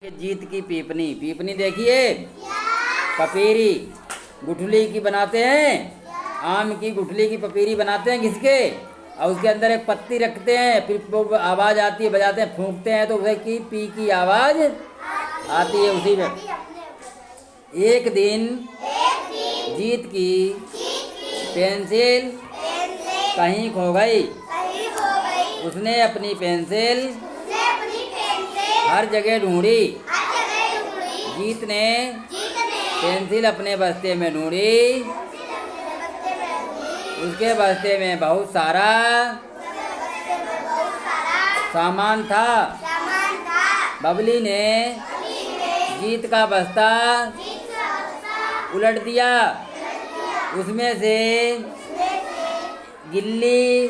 जीत की पीपनी। पीपनी देखिए, पपीरी गुठली की बनाते हैं, आम की गुठली की पपीरी बनाते हैं घिस के, और उसके अंदर एक पत्ती रखते हैं, फिर वो आवाज़ आती है, बजाते हैं, फूंकते हैं तो उसे की पी की आवाज़ आती है। उसी में एक दिन जीत की पेंसिल कहीं खो गई। उसने अपनी पेंसिल हर जगह ढूंढी। जीत ने पेंसिल अपने बस्ते में ढूंढी। उसके बस्ते में बहुत सारा सामान था। बबली ने जीत का बस्ता उलट दिया। उसमें से गिल्ली,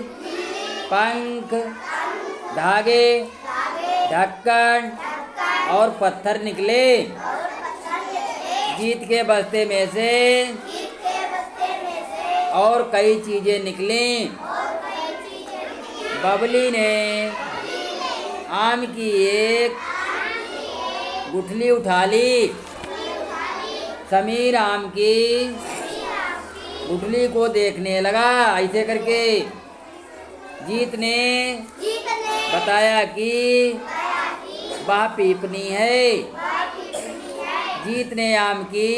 पंख, धागे, ढक्कन और पत्थर निकले। जीत के बस्ते में से और कई चीजें निकलीं। बबली ने आम की एक गुठली उठा ली। समीर आम की गुठली को देखने लगा ऐसे करके। जीत ने बताया कि वह पीपनी है। जीत ने आम की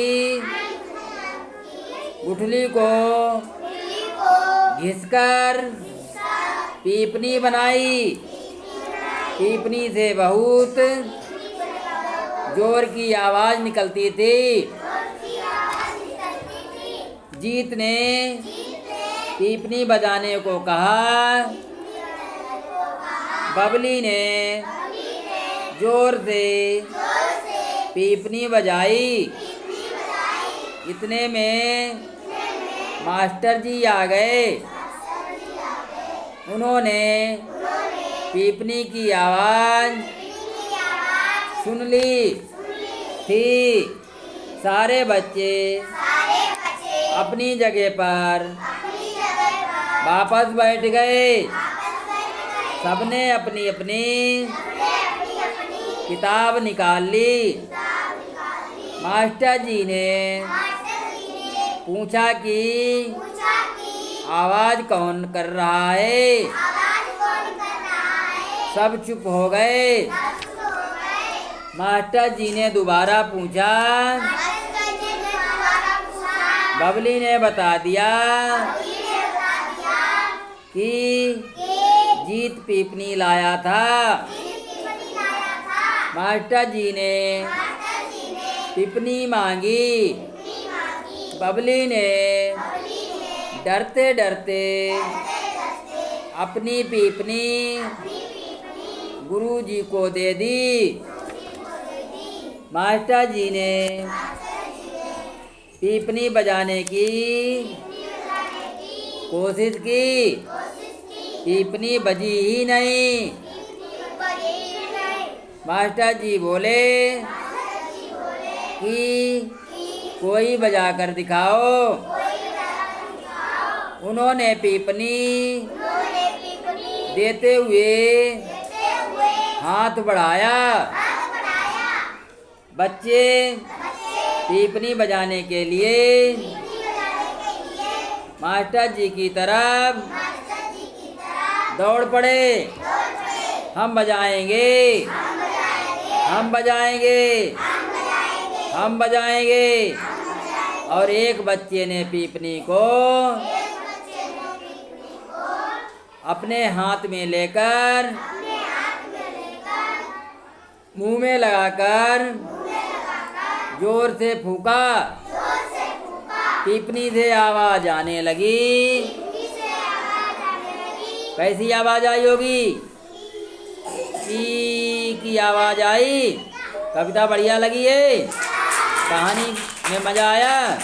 गुठली को घिसकर पीपनी बनाई। पीपनी से बहुत जोर की आवाज निकलती थी। जीत ने पीपनी बजाने को कहा। बबली ने जोर से पीपनी बजाई। इतने में मास्टर जी आ गए। उन्होंने पीपनी की आवाज़ सुन ली थी। सारे बच्चे अपनी जगह पर वापस बैठ गए। सबने अपनी अपनी किताब निकाल ली। मास्टर जी ने पूछा कि आवाज़ कौन कर रहा है। सब चुप हो गए। मास्टर जी ने दोबारा पूछा। बबली ने बता दिया कि जीत पीपनी लाया था। मास्टर जी ने पीपनी मांगी। बबली ने डरते डरते अपनी पीपनी गुरुजी को दे दी। मास्टर जी ने पीपनी बजाने की कोशिश की। पीपनी बजी ही नहीं। मास्टर जी बोले कि कोई बजा कर दिखाओ। उन्होंने पीपनी देते हुए हाथ बढ़ाया। बच्चे पीपनी बजाने के लिए मास्टर जी की तरफ दौड़ पड़े। हम बजाएंगे, हम बजाएंगे, हम बजाएंगे। और एक बच्चे ने पीपनी को अपने हाथ में लेकर मुंह में लगाकर जोर से फूंका। पीपनी से आवाज आने लगी। कैसी आवाज आई होगी? की आवाज आई। कविता बढ़िया लगी है। कहानी में मजा आया।